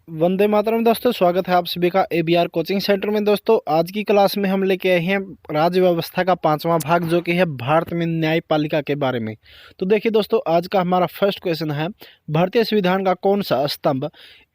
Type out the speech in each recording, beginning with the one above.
वंदे मातरम दोस्तों, स्वागत है आप सभी का एबीआर कोचिंग सेंटर में। दोस्तों आज की क्लास में हम लेके आए हैं राज्य व्यवस्था का 5वां भाग, जो कि है भारत में न्यायपालिका के बारे में। तो देखिए दोस्तों, आज का हमारा फर्स्ट क्वेश्चन है, भारतीय संविधान का कौन सा स्तंभ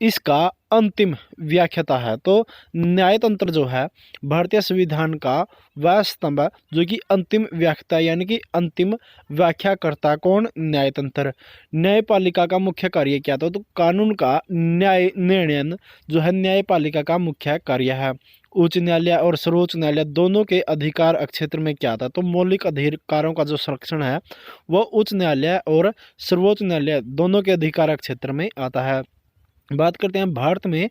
इसका अंतिम व्याख्याता है। तो न्यायतंत्र जो है भारतीय संविधान का वह स्तंभ है जो कि अंतिम व्याख्याता यानी कि अंतिम व्याख्या करता कौन, न्यायतंत्र। न्यायपालिका का मुख्य कार्य क्या था, तो कानून का न्याय निर्णयन जो है न्यायपालिका का मुख्य कार्य है। उच्च न्यायालय और सर्वोच्च न्यायालय दोनों के अधिकार क्षेत्र में क्या था, तो मौलिक अधिकारों का जो संरक्षण है वह उच्च न्यायालय और सर्वोच्च न्यायालय दोनों के अधिकार क्षेत्र में आता है। बात करते हैं भारत में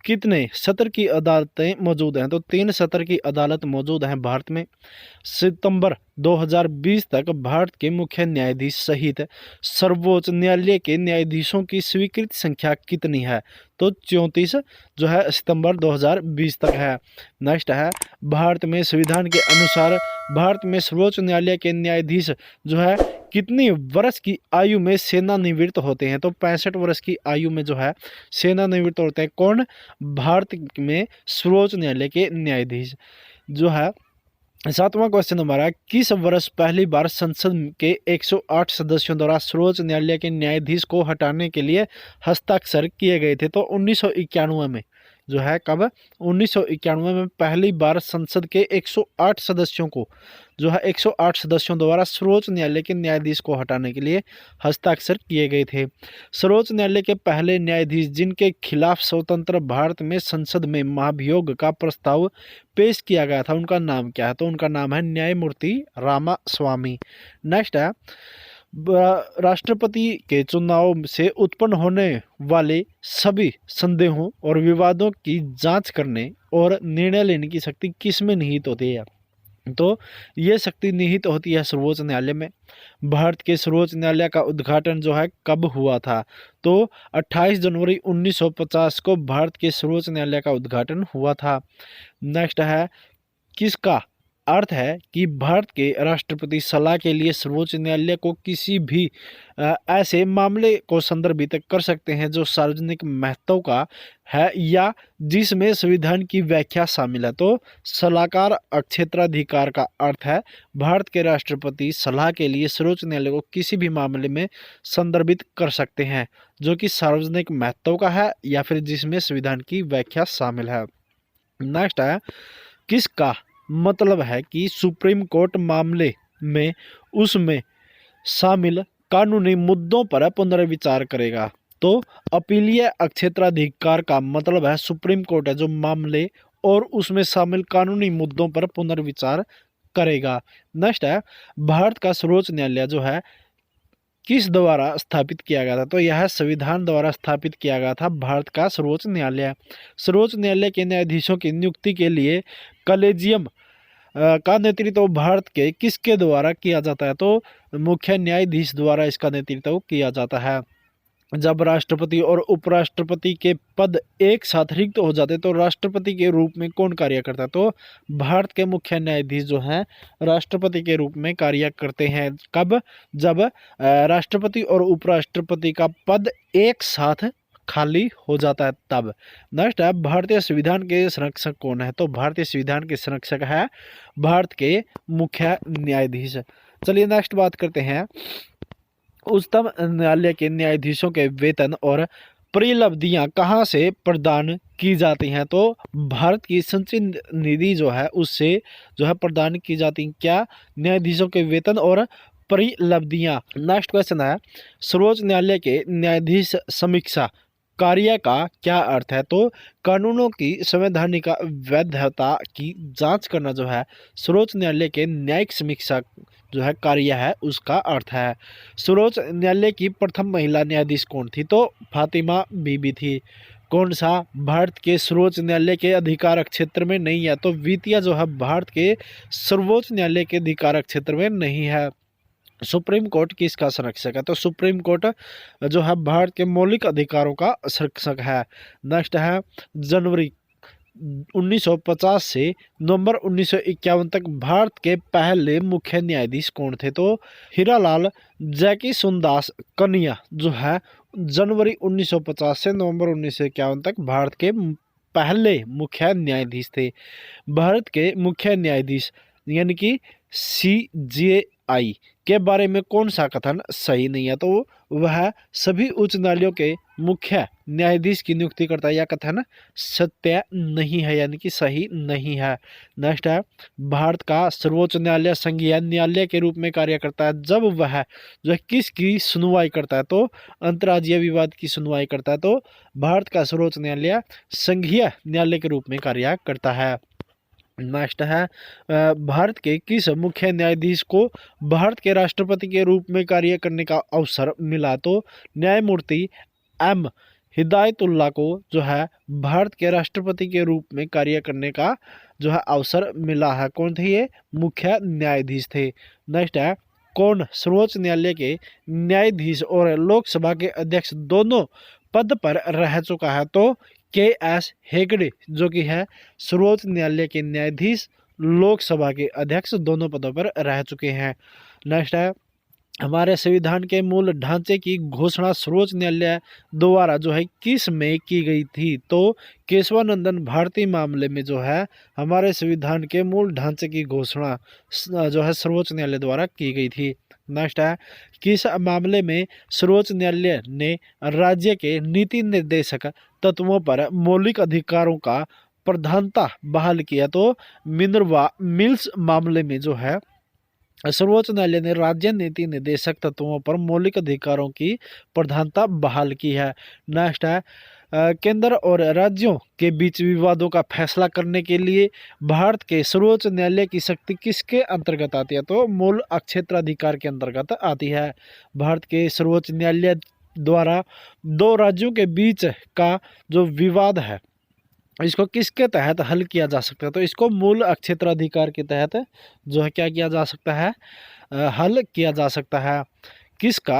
कितने सत्र की अदालतें मौजूद हैं, तो 3 सत्र की अदालत मौजूद हैं भारत में। सितंबर 2020 तक भारत के मुख्य न्यायाधीश सहित सर्वोच्च न्यायालय के न्यायाधीशों की स्वीकृत संख्या कितनी है, तो 34 जो है सितंबर 2020 तक है। नेक्स्ट है, भारत में संविधान के अनुसार भारत में सर्वोच्च न्यायालय के न्यायाधीश जो है कितनी वर्ष की आयु में सेवानिवृत्त होते हैं, तो 65 वर्ष की आयु में जो है सेवानिवृत्त होते हैं। कौन, भारत में सर्वोच्च न्यायालय के न्यायाधीश जो है। 7वां क्वेश्चन हमारा, किस वर्ष पहली बार संसद के 108 सदस्यों द्वारा सर्वोच्च न्यायालय के न्यायाधीश को हटाने के लिए हस्ताक्षर किए गए थे, तो 1991 में जो है। कब, 1991 में पहली बार संसद के 108 सदस्यों को जो है 108 सदस्यों द्वारा सर्वोच्च न्यायालय के न्यायाधीश को हटाने के लिए हस्ताक्षर किए गए थे। सर्वोच्च न्यायालय के पहले न्यायाधीश जिनके खिलाफ स्वतंत्र भारत में संसद में महाभियोग का प्रस्ताव पेश किया गया था, उनका नाम क्या है, तो उनका नाम है न्यायमूर्ति रामास्वामी। नेक्स्ट है, राष्ट्रपति के चुनाव से उत्पन्न होने वाले सभी संदेहों और विवादों की जांच करने और निर्णय लेने की शक्ति किसमें निहित होती है, तो ये शक्ति निहित होती है सर्वोच्च न्यायालय में। भारत के सर्वोच्च न्यायालय का उद्घाटन जो है कब हुआ था, तो 28 जनवरी 1950 को भारत के सर्वोच्च न्यायालय का उद्घाटन हुआ था। नेक्स्ट है, किसका अर्थ है कि भारत के राष्ट्रपति सलाह के लिए सर्वोच्च न्यायालय को किसी भी ऐसे मामले को संदर्भित कर सकते हैं जो सार्वजनिक महत्व का है या जिसमें संविधान की व्याख्या शामिल है। तो सलाहकार क्षेत्राधिकार का अर्थ है भारत के राष्ट्रपति सलाह के लिए सर्वोच्च न्यायालय को किसी भी मामले में संदर्भित कर सकते हैं जो कि सार्वजनिक महत्व का है या फिर जिसमें संविधान की व्याख्या शामिल है। नेक्स्ट है, किसका मतलब है कि सुप्रीम कोर्ट मामले में उसमें शामिल कानूनी मुद्दों पर पुनर्विचार करेगा, तो अपीलीय क्षेत्राधिकार का मतलब है सुप्रीम कोर्ट है जो मामले और उसमें शामिल कानूनी मुद्दों पर पुनर्विचार करेगा। नेक्स्ट है, भारत का सर्वोच्च न्यायालय जो है किस द्वारा स्थापित किया गया था, तो यह संविधान द्वारा स्थापित किया गया था भारत का सर्वोच्च न्यायालय। सर्वोच्च न्यायालय के न्यायाधीशों की नियुक्ति के लिए कलेजियम का नेतृत्व भारत के किसके द्वारा किया जाता है, तो मुख्य न्यायाधीश द्वारा इसका नेतृत्व किया जाता है। जब राष्ट्रपति और उपराष्ट्रपति के पद एक साथ रिक्त हो जाते तो राष्ट्रपति के रूप में कौन कार्य करता है, तो भारत के मुख्य न्यायाधीश जो हैं राष्ट्रपति के रूप में कार्य करते हैं। कब, जब राष्ट्रपति और उपराष्ट्रपति का पद एक साथ खाली हो जाता है तब। नेक्स्ट है, भारतीय संविधान के संरक्षक कौन है, तो भारतीय संविधान के संरक्षक है भारत के मुख्य न्यायाधीश। चलिए नेक्स्ट बात करते हैं, उच्चतम न्यायालय के न्यायाधीशों के वेतन और परिलब्धियां कहाँ से प्रदान की जाती हैं, तो भारत की संचय निधि जो है उससे जो है प्रदान की जाती हैं। क्या, न्यायाधीशों के वेतन और परिलब्धियां। नेक्स्ट क्वेश्चन है, सर्वोच्च न्यायालय के न्यायाधीश समीक्षा कार्य का क्या अर्थ है, तो कानूनों की संवैधानिक वैधता की जांच करना जो है सर्वोच्च न्यायालय के न्यायिक समीक्षा जो है कार्य है उसका अर्थ है। सर्वोच्च न्यायालय की प्रथम महिला न्यायाधीश कौन थी, तो फातिमा बीबी थी। कौन सा, भारत के सर्वोच्च न्यायालय के अधिकार क्षेत्र में नहीं है, तो वित्तीय जो है भारत के सर्वोच्च न्यायालय के अधिकार क्षेत्र में नहीं है। सुप्रीम कोर्ट किसका संरक्षक है, तो सुप्रीम कोर्ट जो है भारत के मौलिक अधिकारों का संरक्षक है। नेक्स्ट है, जनवरी 1950 से नवंबर 1951 तक भारत के पहले मुख्य न्यायाधीश कौन थे? तो हीरालाल जैकी सुंदास कनिया जो है जनवरी 1950 से नवंबर 1951 तक भारत के पहले मुख्य न्यायाधीश थे। भारत के मुख्य न्यायाधीश यानी कि CJI के बारे में कौन सा कथन सही नहीं है? तो वह सभी उच्च न्यायालयों के मुख्य न्यायाधीश की नियुक्ति करता है। यह कथन सत्य नहीं है यानी कि सही नहीं है। नेक्स्ट है, भारत का सर्वोच्च न्यायालय संघीय न्यायालय के रूप में कार्य करता है जब वह जो है किसकी सुनवाई करता है? तो अंतर्राज्यीय विवाद की सुनवाई करता है। तो भारत का सर्वोच्च न्यायालय संघीय न्यायालय के रूप में कार्य करता है। नेक्स्ट है, भारत के किस मुख्य न्यायाधीश को भारत के राष्ट्रपति के रूप में कार्य करने का अवसर मिला? तो न्यायमूर्ति M हिदायतुल्लाह को जो है भारत के राष्ट्रपति के रूप में कार्य करने का जो है अवसर मिला है। कौन थे ये? मुख्य न्यायाधीश थे। नेक्स्ट है, कौन सर्वोच्च न्यायालय के न्यायाधीश और लोकसभा के अध्यक्ष दोनों पद पर रह चुका है? तो KS हेगड़े जो कि है सर्वोच्च न्यायालय के न्यायाधीश, लोकसभा के अध्यक्ष दोनों पदों पर रह चुके हैं। नेक्स्ट है, हमारे संविधान के मूल ढांचे की घोषणा सर्वोच्च न्यायालय द्वारा जो है किस में की गई थी? तो केशवानंदन भारती मामले में जो है हमारे संविधान के मूल ढांचे की घोषणा जो है सर्वोच्च न्यायालय द्वारा की गई थी। नेक्स्ट है, किस मामले में सर्वोच्च न्यायालय ने राज्य के नीति निर्देशक तत्वों पर मौलिक अधिकारों का प्रधानता बहाल किया? तो मिनर्वा मिल्स मामले में जो है सर्वोच्च न्यायालय ने राज्य नीति निर्देशक तत्वों पर मौलिक अधिकारों की प्रधानता बहाल की है। नेक्स्ट है, केंद्र और राज्यों के बीच विवादों का फैसला करने के लिए भारत के सर्वोच्च न्यायालय की शक्ति किसके अंतर्गत आती है? तो मूल क्षेत्राधिकार के अंतर्गत आती है। भारत के सर्वोच्च न्यायालय द्वारा दो राज्यों के बीच का जो विवाद है इसको किसके तहत हल किया जा सकता है? तो इसको मूल क्षेत्राधिकार के तहत जो है क्या किया जा सकता है? हल किया जा सकता है। किसका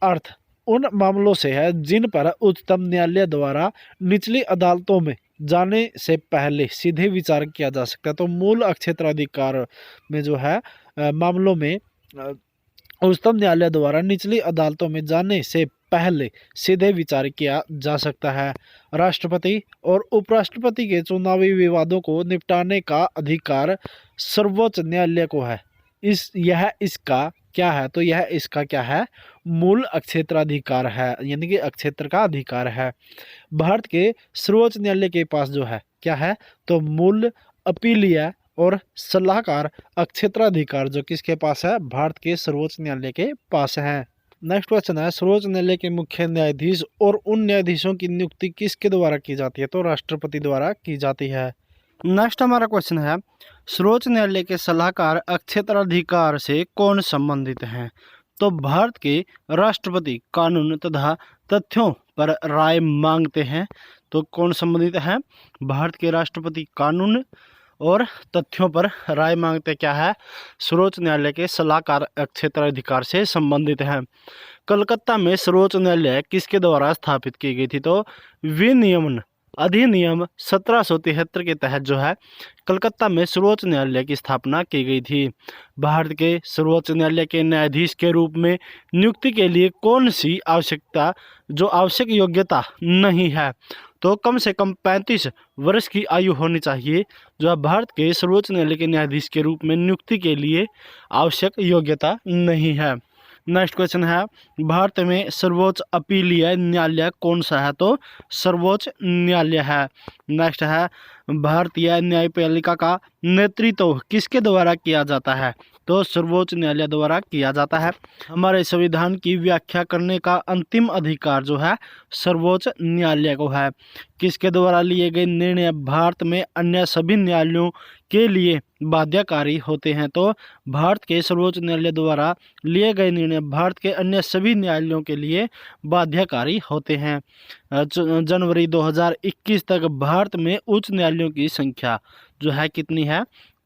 अर्थ उन मामलों से है जिन पर उच्चतम न्यायालय द्वारा निचली अदालतों में जाने से पहले सीधे विचार किया जा सकता है? तो मूल क्षेत्राधिकार में जो है मामलों में उच्चतम न्यायालय द्वारा निचली अदालतों में जाने से पहले सीधे विचार किया जा सकता है। राष्ट्रपति और उपराष्ट्रपति के चुनावी विवादों को निपटाने का अधिकार सर्वोच्च न्यायालय को है। यह इसका क्या है? तो यह इसका क्या है? मूल क्षेत्राधिकार है यानी कि क्षेत्र का अधिकार है। भारत के सर्वोच्च न्यायालय के पास जो है क्या है? तो मूल अपीलीय और सलाहकार क्षेत्राधिकार जो किसके पास है? भारत के सर्वोच्च न्यायालय के पास है। नेक्स्ट क्वेश्चन है, सर्वोच्च न्यायालय के मुख्य न्यायाधीश और उन न्यायाधीशों की नियुक्ति किसके द्वारा की जाती है? तो राष्ट्रपति द्वारा की जाती है। नेक्स्ट हमारा क्वेश्चन है, सर्वोच्च न्यायालय के सलाहकार क्षेत्राधिकार से कौन संबंधित हैं? तो भारत के राष्ट्रपति कानून तथा तथ्यों पर राय मांगते हैं। तो कौन संबंधित है? भारत के राष्ट्रपति कानून और तथ्यों पर राय मांगते क्या है? सर्वोच्च न्यायालय के सलाहकार क्षेत्राधिकार से संबंधित है। कलकत्ता में सर्वोच्च न्यायालय किसके द्वारा स्थापित की गई थी? तो विनियमन अधिनियम 1773 के तहत जो है कलकत्ता में सर्वोच्च न्यायालय की स्थापना की गई थी। भारत के सर्वोच्च न्यायालय के न्यायाधीश के रूप में नियुक्ति के लिए कौन सी आवश्यक योग्यता नहीं है? तो कम से कम 35 वर्ष की आयु होनी चाहिए जो भारत के सर्वोच्च न्यायालय के न्यायाधीश के रूप में नियुक्ति के लिए आवश्यक योग्यता नहीं है। नेक्स्ट क्वेश्चन है, भारत में सर्वोच्च अपीलीय न्यायालय कौन सा है? तो सर्वोच्च न्यायालय है। नेक्स्ट है, भारतीय न्यायपालिका का नेतृत्व किसके द्वारा किया जाता है? तो सर्वोच्च न्यायालय द्वारा किया जाता है। हमारे संविधान की व्याख्या करने का अंतिम अधिकार जो है सर्वोच्च न्यायालय को है। किसके द्वारा लिए गए निर्णय भारत में अन्य सभी न्यायालयों के लिए बाध्यकारी होते हैं? तो भारत के सर्वोच्च न्यायालय द्वारा लिए गए निर्णय भारत के अन्य सभी न्यायालयों के लिए बाध्यकारी होते हैं। जनवरी 2021 तक भारत में उच्च न्यायालयों की संख्या जो है कितनी है?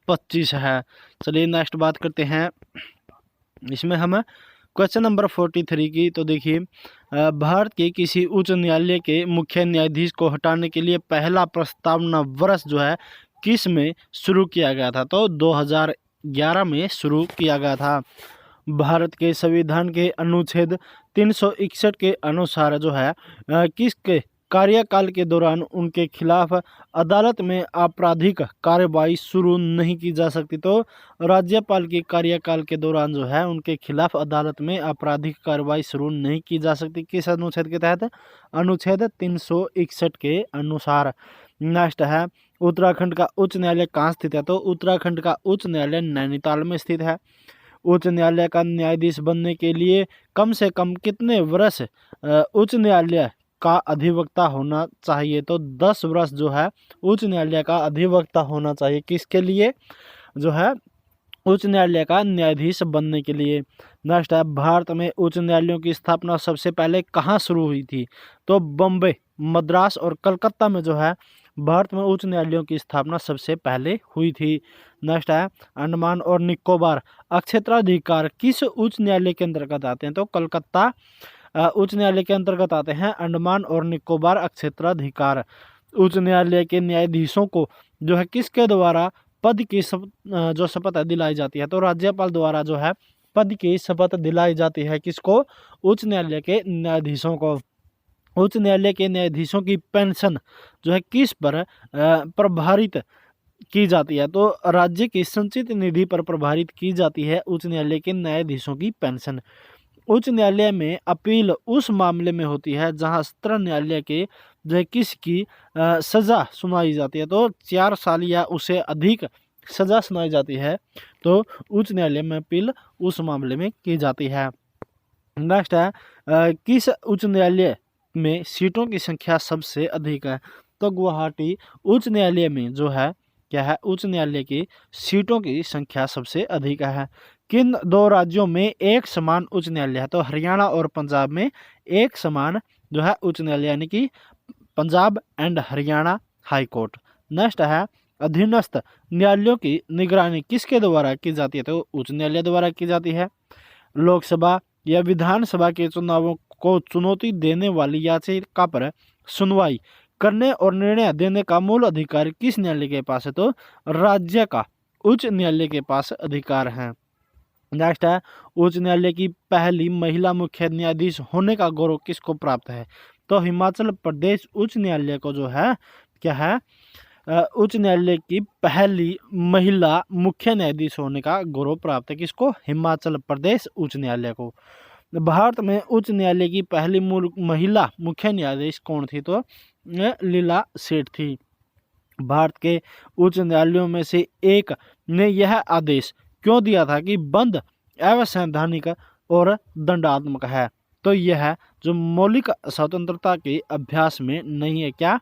25 है। चलिए नेक्स्ट बात करते हैं, इसमें हम क्वेश्चन नंबर 43 की, तो देखिए भारत के किसी उच्च न्यायालय के मुख्य न्यायाधीश को हटाने के लिए पहला प्रस्तावना वर्ष जो है किस में शुरू किया गया था? तो 2011 में शुरू किया गया था। भारत के संविधान के अनुच्छेद 361 के अनुसार जो है किसके कार्यकाल के दौरान उनके खिलाफ अदालत में आपराधिक कार्रवाई शुरू नहीं की जा सकती। तो राज्यपाल के कार्यकाल के दौरान जो है उनके खिलाफ अदालत में आपराधिक कार्रवाई शुरू नहीं की जा सकती। किस अनुच्छेद के तहत? अनुच्छेद 361 के अनुसार। नेक्स्ट है, उत्तराखंड का उच्च न्यायालय कहाँ स्थित है? तो उत्तराखंड का उच्च न्यायालय नैनीताल में स्थित है। उच्च न्यायालय का न्यायाधीश बनने के लिए कम से कम कितने वर्ष उच्च न्यायालय का अधिवक्ता होना चाहिए? तो 10 वर्ष जो है उच्च न्यायालय का अधिवक्ता होना चाहिए। किसके लिए? जो है उच्च न्यायालय का न्यायाधीश बनने के लिए। नेक्स्ट है, भारत में उच्च न्यायालयों की स्थापना सबसे पहले कहाँ शुरू हुई थी? तो बम्बई, मद्रास और कलकत्ता में जो है भारत में उच्च न्यायालयों की स्थापना सबसे पहले हुई थी। नेक्स्ट है, अंडमान और निकोबार अक्षेत्राधिकार किस उच्च न्यायालय के अंतर्गत आते हैं? तो कलकत्ता उच्च न्यायालय के अंतर्गत आते हैं अंडमान और निकोबार अक्षेत्राधिकार। उच्च न्यायालय के न्यायाधीशों को जो है किसके द्वारा पद की जो शपथ दिलाई जाती है? तो राज्यपाल द्वारा जो है पद की शपथ दिलाई जाती है। किसको? उच्च न्यायालय के न्यायाधीशों को। उच्च न्यायालय के न्यायाधीशों की पेंशन जो है किस पर प्रभारित की जाती है? तो राज्य की संचित निधि पर प्रभारित की जाती है उच्च न्यायालय के न्यायाधीशों की पेंशन। उच्च न्यायालय में अपील उस मामले में होती है जहां सत्र न्यायालय के जो है किसकी सजा सुनाई जाती है? तो 4 साल या उससे अधिक सजा सुनाई जाती है तो उच्च न्यायालय में अपील उस मामले में की जाती है। नेक्स्ट है, किस उच्च न्यायालय में सीटों की संख्या सबसे अधिक है? तो गुवाहाटी उच्च न्यायालय में जो है क्या है? उच्च न्यायालय की सीटों की संख्या सबसे अधिक है। किन 2 राज्यों में एक समान उच्च न्यायालय है? तो हरियाणा और पंजाब में एक समान जो है उच्च न्यायालय, यानी कि Punjab and Haryana high court. Next है, अधीनस्थ न्यायालयों की निगरानी किसके द्वारा की जाती है? तो उच्च न्यायालय द्वारा की जाती है। लोकसभा या विधानसभा के चुनावों को चुनौती देने वाली याचिका पर सुनवाई करने और निर्णय देने का मूल अधिकार किस न्यायालय के पास है? तो राज्य का उच्च न्यायालय के पास अधिकार है। नेक्स्ट है, उच्च न्यायालय की पहली महिला मुख्य न्यायाधीश होने का गौरव किसको प्राप्त है? तो हिमाचल प्रदेश उच्च न्यायालय को जो है क्या है उच्च न्यायालय की पहली महिला मुख्य न्यायाधीश होने का गौरव प्राप्त है। किसको? हिमाचल प्रदेश उच्च न्यायालय को। भारत में उच्च न्यायालय की पहली महिला मुख्य न्यायाधीश कौन थी? तो लीला सेठ थी। भारत के उच्च न्यायालयों में से एक ने यह आदेश क्यों दिया था कि बंद अवैधानिक और दंडात्मक है? तो यह जो मौलिक स्वतंत्रता के अभ्यास में नहीं है। क्या?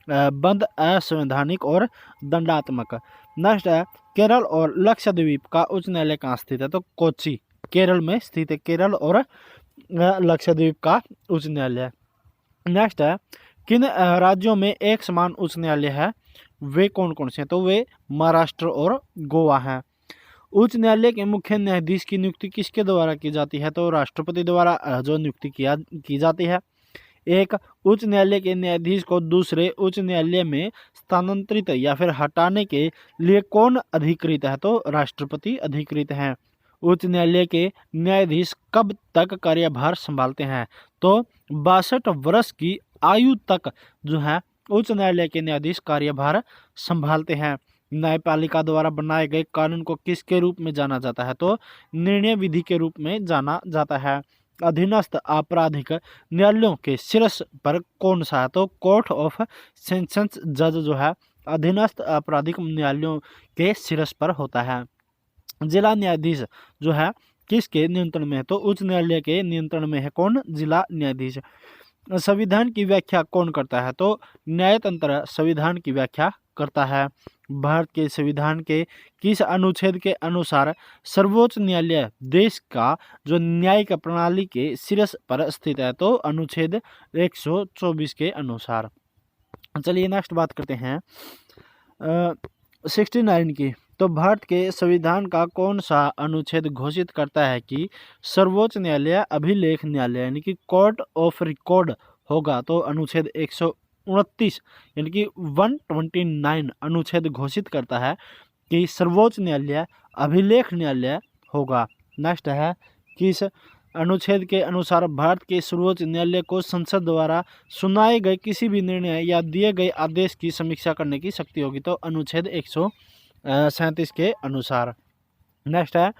बंद, असंवैधानिक और दंडात्मक। नेक्स्ट है, केरल और लक्षद्वीप का उच्च न्यायालय कहाँ स्थित है? तो कोच्चि केरल में स्थित है केरल और लक्षद्वीप का उच्च न्यायालय। नेक्स्ट है, किन राज्यों में एक समान उच्च न्यायालय है? वे कौन कौन से हैं? तो वे महाराष्ट्र और गोवा हैं। उच्च न्यायालय के मुख्य न्यायाधीश की नियुक्ति किसके द्वारा की जाती है? तो राष्ट्रपति द्वारा जो नियुक्ति की जाती है। एक उच्च न्यायालय के न्यायाधीश को दूसरे उच्च न्यायालय में स्थानांतरित या फिर हटाने के लिए कौन अधिकृत है? तो राष्ट्रपति अधिकृत हैं। उच्च न्यायालय के न्यायाधीश कब तक कार्यभार संभालते हैं? तो 62 वर्ष की आयु तक जो है उच्च न्यायालय के न्यायाधीश कार्यभार संभालते हैं। न्यायपालिका द्वारा बनाए गए कानून को किसके रूप में जाना जाता है? तो निर्णय विधि के रूप में जाना जाता है। अधीनस्थ आपराधिक न्यायालयों के शीर्ष पर कौन सा है? तो कोर्ट ऑफ सेशंस जज जो है अधीनस्थ आपराधिक न्यायालयों के शीर्ष पर होता है। जिला न्यायाधीश जो है किसके नियंत्रण में है? तो उच्च न्यायालय के नियंत्रण में है। कौन? जिला न्यायाधीश। संविधान की व्याख्या कौन करता है? तो न्यायतंत्र संविधान की व्याख्या करता है। भारत के संविधान के किस अनुच्छेद के अनुसार सर्वोच्च न्यायालय देश का जो न्यायिक प्रणाली के शीर्ष पर स्थित है? तो अनुच्छेद 124 के अनुसार। चलिए नेक्स्ट बात करते हैं 69 की। तो भारत के संविधान का कौन सा अनुच्छेद घोषित करता है कि सर्वोच्च न्यायालय अभिलेख न्यायालय यानी कि कोर्ट ऑफ रिकॉर्ड होगा? तो अनुच्छेद 129 यानी कि 129 अनुच्छेद घोषित करता है कि सर्वोच्च न्यायालय अभिलेख न्यायालय होगा। नेक्स्ट है, किस अनुच्छेद के अनुसार भारत के सर्वोच्च न्यायालय को संसद द्वारा सुनाए गए किसी भी निर्णय या दिए गए आदेश की समीक्षा करने की शक्ति होगी? तो अनुच्छेद 137 के अनुसार। नेक्स्ट है,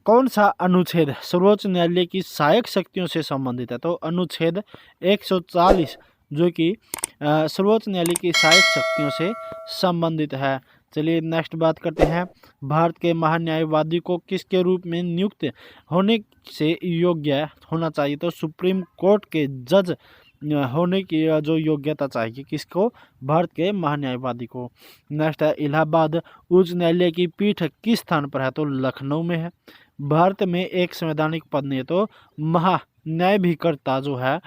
कौन सा अनुच्छेद सर्वोच्च न्यायालय की सहायक शक्तियों से संबंधित है? तो अनुच्छेद 140 जो कि सर्वोच्च न्यायालय की सहायक शक्तियों से संबंधित है। चलिए नेक्स्ट बात करते हैं, भारत के महान्यायवादी को किसके रूप में नियुक्त होने से योग्य होना चाहिए? तो सुप्रीम कोर्ट के जज होने की जो योग्यता चाहिए किसको? भारत के महान्यायवादी को। नेक्स्ट है, इलाहाबाद उच्च न्यायालय की पीठ किस स्थान पर है? तो लखनऊ में है। भारत में एक संवैधानिक पद नहीं है, तो महान्यायाधिकर्ता जो है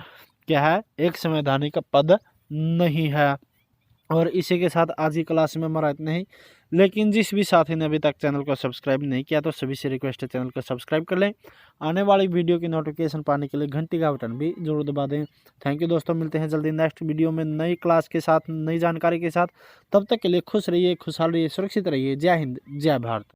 क्या है? एक संवैधानिक पद नहीं है। और इसी के साथ आज की क्लास में हमारा इतना ही। लेकिन जिस भी साथी ने अभी तक चैनल को सब्सक्राइब नहीं किया तो सभी से रिक्वेस्ट है चैनल को सब्सक्राइब कर लें। आने वाली वीडियो की नोटिफिकेशन पाने के लिए घंटी का बटन भी जरूर दबा दें। थैंक यू दोस्तों, मिलते हैं जल्दी नेक्स्ट वीडियो में नई क्लास के साथ, नई जानकारी के साथ। तब तक के लिए खुश रहिए, खुशहाल रहिए, सुरक्षित रहिए। जय हिंद, जय भारत।